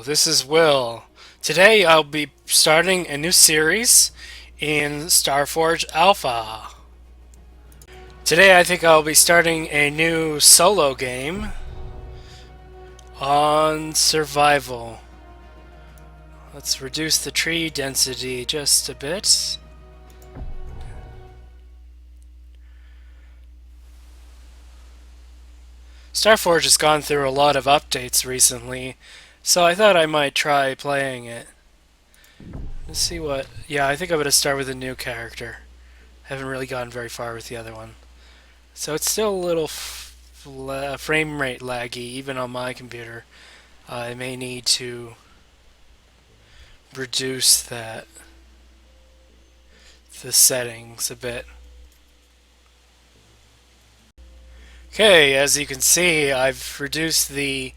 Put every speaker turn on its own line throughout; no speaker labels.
this is Will. Today I'll be starting a new series in Starforge Alpha. Today I think I'll be starting a new solo game on survival. Let's reduce the tree density just a bit. Starforge has gone through a lot of updates recently, so I thought I might try playing it. Let's see what... Yeah, I think I'm going to start with a new character. Haven't really gotten very far with the other one. So it's still a little frame rate laggy, even on my computer. I may need to reduce the settings a bit. Okay, as you can see, I've reduced the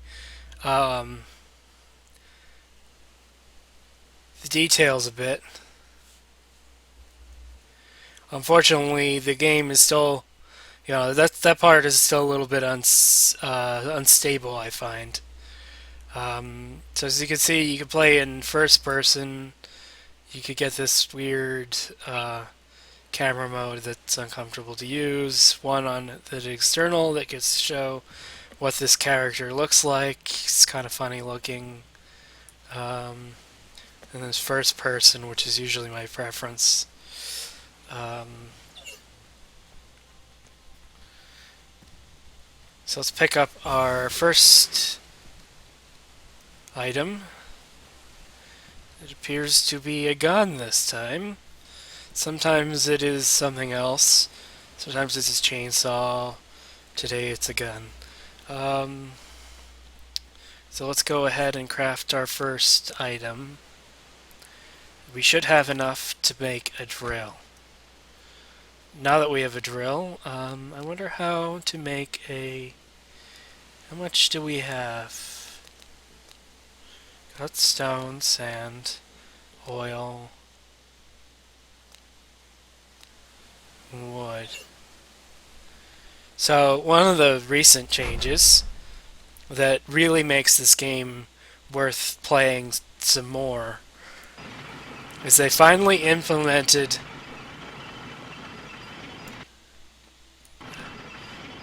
details a bit. Unfortunately, the game is still, that part is still a little bit unstable, I find. So as you can see, you can play in first person. You could get this weird camera mode that's uncomfortable to use. One on the external that gets to show what this character looks like. It's kind of funny looking. And there's first person, which is usually my preference. So let's pick up our first item. It appears to be a gun this time. Sometimes it is something else. Sometimes it's a chainsaw. Today it's a gun. So let's go ahead and craft our first item. We should have enough to make a drill. Now that we have a drill, I wonder how to make a... How much do we have? Got stone, sand, oil, wood. So one of the recent changes that really makes this game worth playing some more is they finally implemented...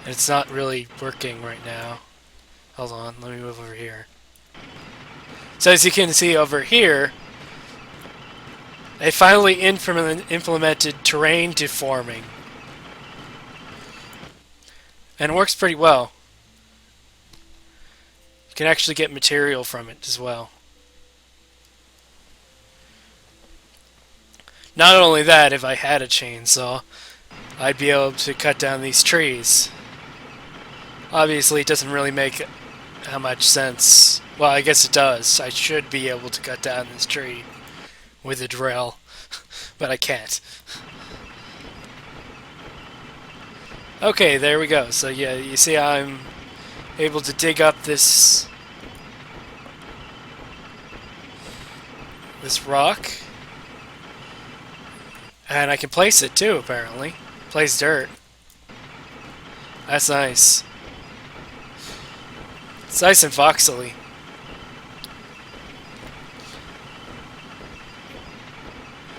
It's not really working right now. Hold on, let me move over here. So as you can see over here, they finally implemented terrain deforming. And it works pretty well. You can actually get material from it as well. Not only that, if I had a chainsaw, I'd be able to cut down these trees. Obviously, it doesn't really make how much sense. Well, I guess it does. I should be able to cut down this tree with a drill, but I can't. Okay, there we go. So yeah, you see I'm able to dig up this rock, and I can place it too, apparently. Place dirt. That's nice. It's nice and voxely.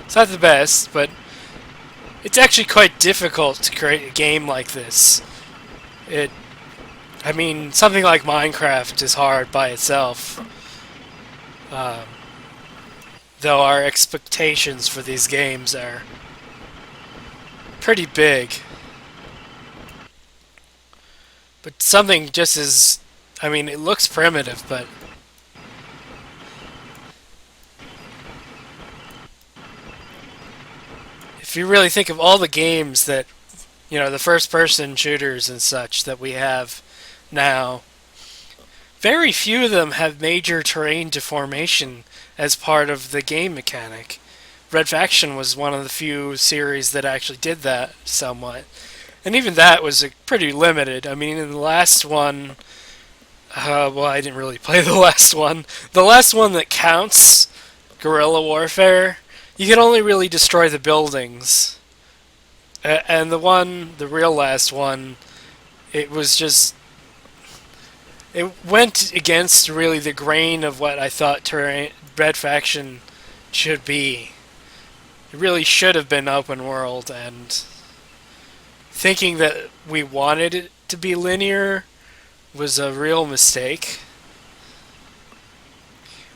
It's not the best, but it's actually quite difficult to create a game like this. I mean, something like Minecraft is hard by itself. Though our expectations for these games are pretty big. But something just as... I mean, it looks primitive, but... If you really think of all the games that, the first-person shooters and such that we have now, very few of them have major terrain deformation as part of the game mechanic. Red Faction was one of the few series that actually did that somewhat. And even that was pretty limited. I mean, in the last one... well, I didn't really play the last one. The last one that counts, Guerrilla Warfare, you can only really destroy the buildings. And the real last one, it was just... it went against really the grain of what I thought Red Faction should be. It really should have been open world, and thinking that we wanted it to be linear was a real mistake.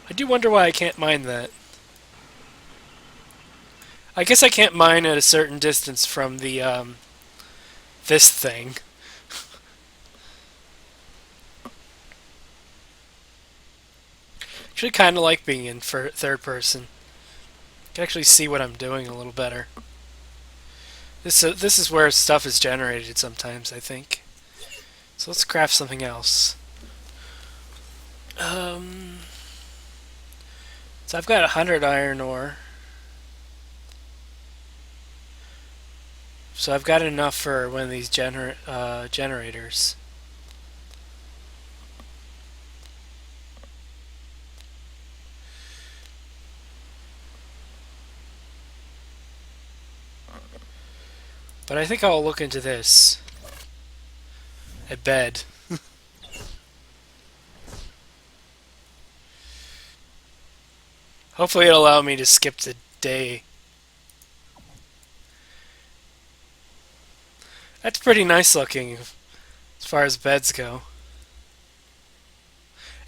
I do wonder why I can't mine that. I guess I can't mine at a certain distance from the this thing. Actually, kind of like being in third person. I can actually see what I'm doing a little better. This is where stuff is generated sometimes, I think. So let's craft something else. Um, so I've got 100 iron ore. So I've got enough for one of these generators. But I think I'll look into this. A bed. Hopefully it'll allow me to skip the day. That's pretty nice looking as far as beds go.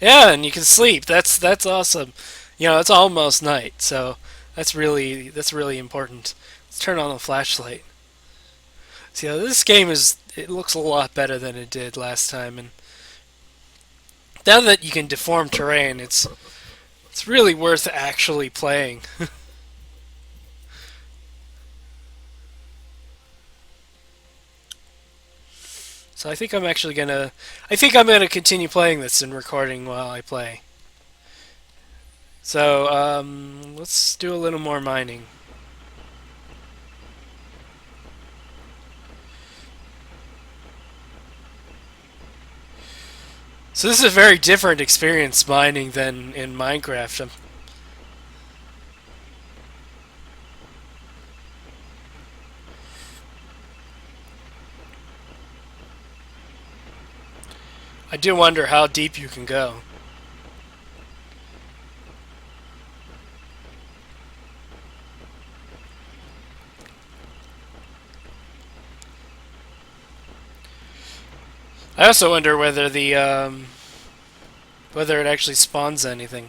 Yeah, and you can sleep. That's awesome. You know, it's almost night, so that's really important. Let's turn on the flashlight. See, this game it looks a lot better than it did last time, and now that you can deform terrain, it's really worth actually playing. So I think I'm gonna continue playing this and recording while I play. So let's do a little more mining. So this is a very different experience mining than in Minecraft. I do wonder how deep you can go. I also wonder whether it actually spawns anything.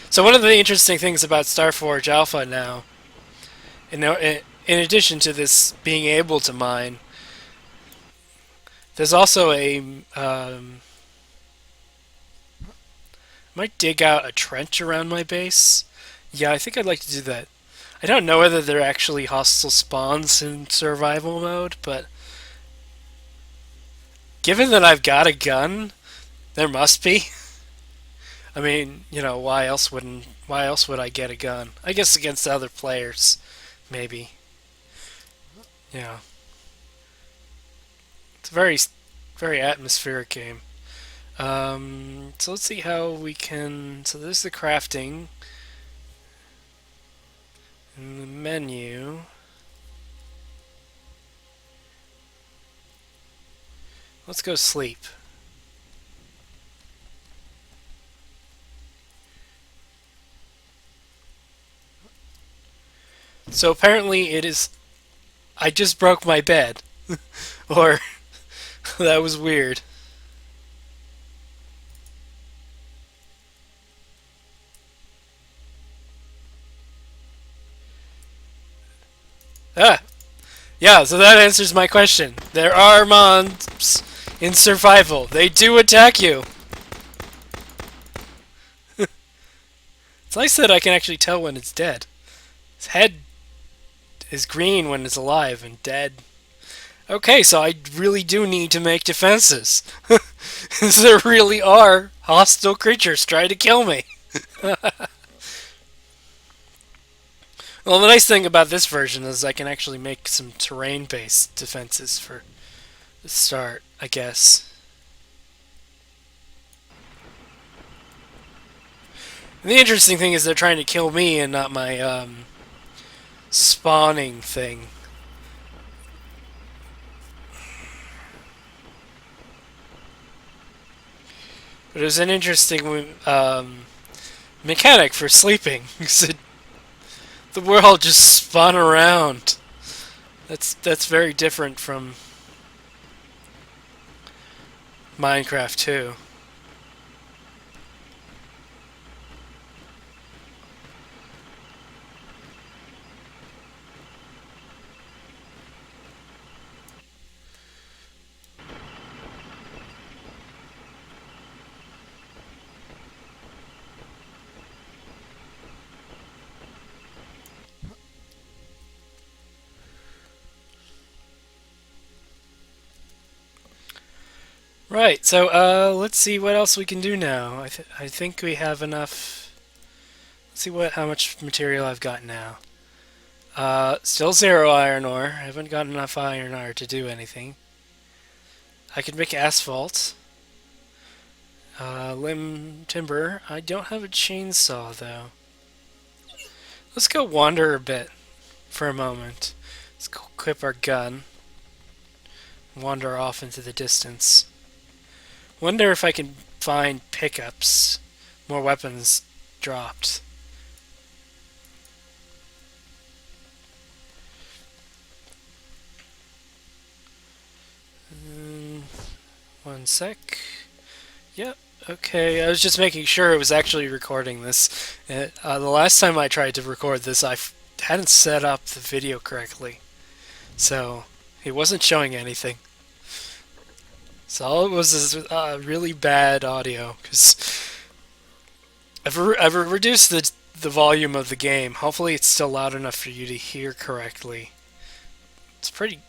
So one of the interesting things about Starforge Alpha now, in addition to this being able to mine, there's also a might dig out a trench around my base. Yeah, I think I'd like to do that. I don't know whether there are actually hostile spawns in survival mode, but given that I've got a gun, there must be. I mean, why else would I get a gun? I guess against other players, maybe. Yeah. It's a very atmospheric game. So let's see how we can. So there's the crafting in the menu. Let's go sleep. So apparently it is. I just broke my bed, or that was weird. Ah, yeah. So that answers my question. There are mobs in survival. They do attack you. It's nice that I can actually tell when it's dead. Its head is green when it's alive and dead. Okay, so I really do need to make defenses. There really are hostile creatures trying to kill me. Well, the nice thing about this version is I can actually make some terrain-based defenses for the start, I guess. And the interesting thing is they're trying to kill me and not my spawning thing. But it was an interesting mechanic for sleeping. The world just spun around. That's very different from Minecraft 2. Right. So let's see what else we can do now. I think we have enough. Let's see what how much material I've got now. Still zero iron ore. I haven't got enough iron ore to do anything. I could make asphalt. Limb timber. I don't have a chainsaw though. Let's go wander a bit for a moment. Let's go equip our gun. Wander off into the distance. Wonder if I can find pickups. More weapons dropped. Mm, one sec. Yep. Okay, I was just making sure it was actually recording this. The last time I tried to record this, hadn't set up the video correctly, so it wasn't showing anything. So all it was is really bad audio because I've reduced the volume of the game. Hopefully, it's still loud enough for you to hear correctly. It's a pretty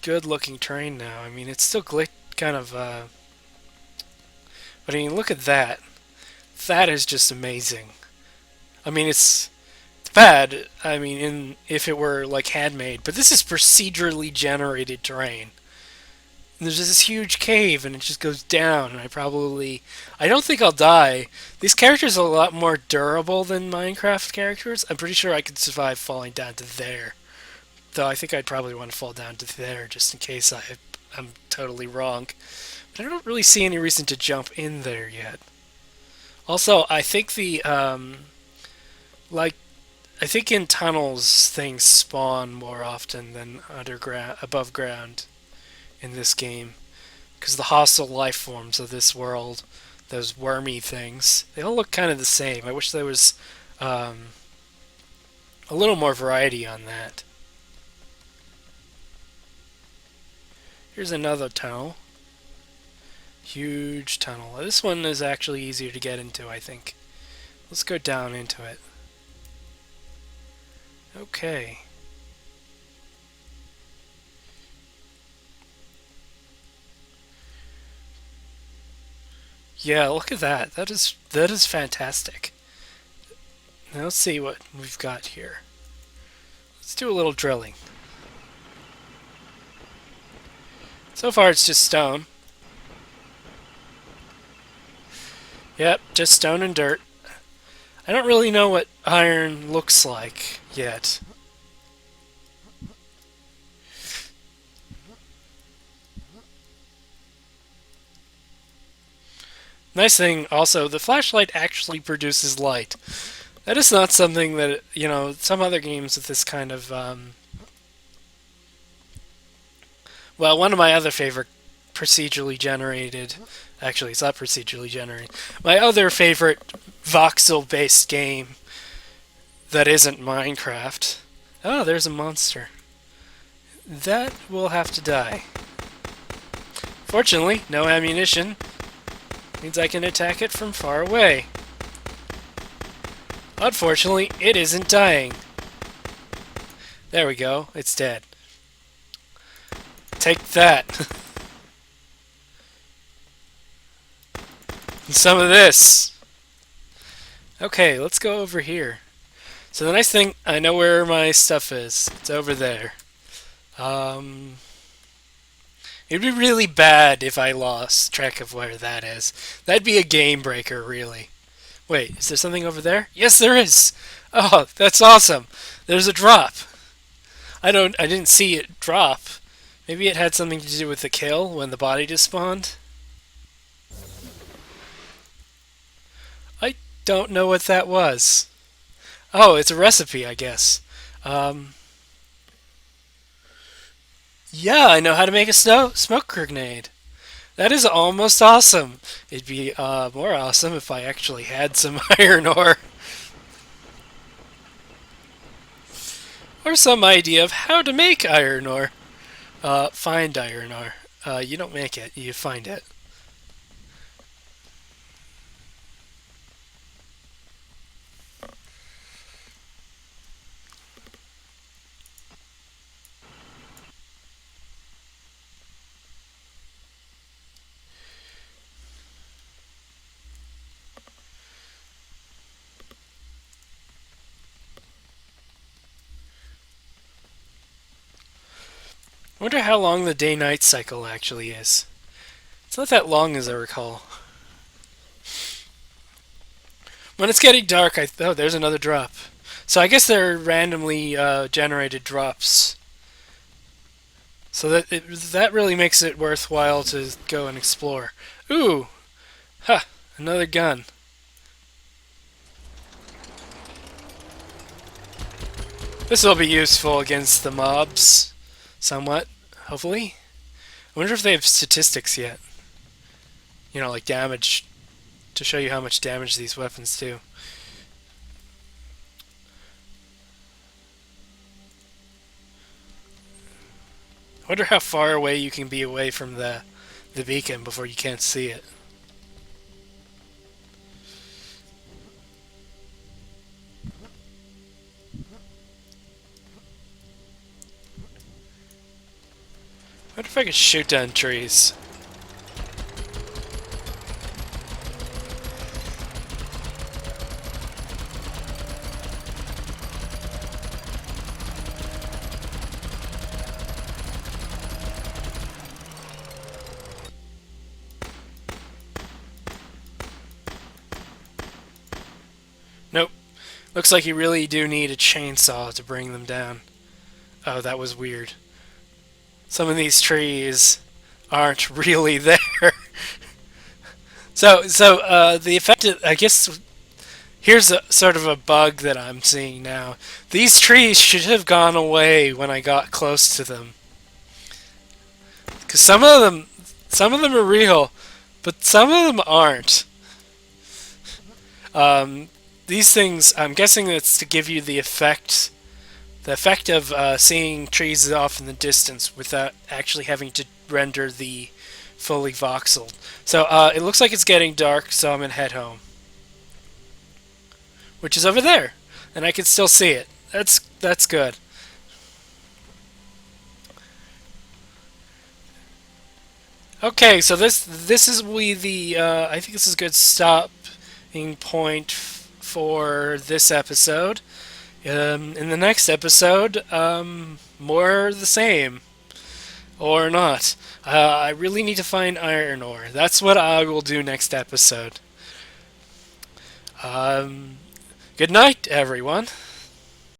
good looking train now. I mean, it's still kind of. But I mean, look at that. That is just amazing. I mean, it's bad. I mean, if it were like handmade, but this is procedurally generated terrain. And there's this huge cave, and it just goes down. And I don't think I'll die. These characters are a lot more durable than Minecraft characters. I'm pretty sure I could survive falling down to there. Though I think I'd probably want to fall down to there just in case I'm totally wrong. But I don't really see any reason to jump in there yet. Also, I think like I think in tunnels things spawn more often than underground, above ground in this game, because the hostile life forms of this world, those wormy things, they all look kind of the same. I wish there was um, a little more variety on that. Here's another tunnel. Huge tunnel. This one is actually easier to get into, I think. Let's go down into it. Okay. Yeah, look at that. That is fantastic. Now let's see what we've got here. Let's do a little drilling. So far it's just stone. Yep, just stone and dirt. I don't really know what iron looks like yet. Nice thing also, the flashlight actually produces light. That is not something that, some other games with this kind of, well, one of my other favorite procedurally generated, actually, it's not procedurally generated, my other favorite voxel-based game that isn't Minecraft. Oh, there's a monster. That will have to die. Fortunately, no ammunition. Means I can attack it from far away. Unfortunately, it isn't dying. There we go. It's dead. Take that. And some of this. Okay, let's go over here. So the nice thing, I know where my stuff is. It's over there. It'd be really bad if I lost track of where that is. That'd be a game breaker, really. Wait, is there something over there? Yes, there is. Oh, that's awesome. There's a drop. I didn't see it drop. Maybe it had something to do with the kill when the body just spawned. don't know what that was. Oh, it's a recipe, I guess. Um, yeah, I know how to make a smoke grenade. That is almost awesome. It'd be more awesome if I actually had some iron ore or some idea of how to make iron ore. Find iron ore. You don't make it, you find it. I wonder how long the day-night cycle actually is. It's not that long as I recall. When it's getting dark, oh, there's another drop. So I guess they're randomly generated drops. So that really makes it worthwhile to go and explore. Ooh, ha, another gun. This will be useful against the mobs, somewhat, hopefully. I wonder if they have statistics yet. You know, like damage, to show you how much damage these weapons do. I wonder how far away you can be away from the beacon before you can't see it. I wonder if I could shoot down trees. Nope. Looks like you really do need a chainsaw to bring them down. Oh, that was weird. Some of these trees aren't really there. So the effect, I guess, here's a sort of a bug that I'm seeing now. These trees should have gone away when I got close to them, because some of them are real, but some of them aren't. Um, these things, I'm guessing it's to give you the effect of seeing trees off in the distance without actually having to render the fully voxeled. So it looks like it's getting dark, so I'm gonna head home, which is over there, and I can still see it. That's good. Okay, so this is the I think this is a good stopping point for this episode. In the next episode, more the same or not. I really need to find iron ore. That's what I will do next episode. Um, Good night, everyone.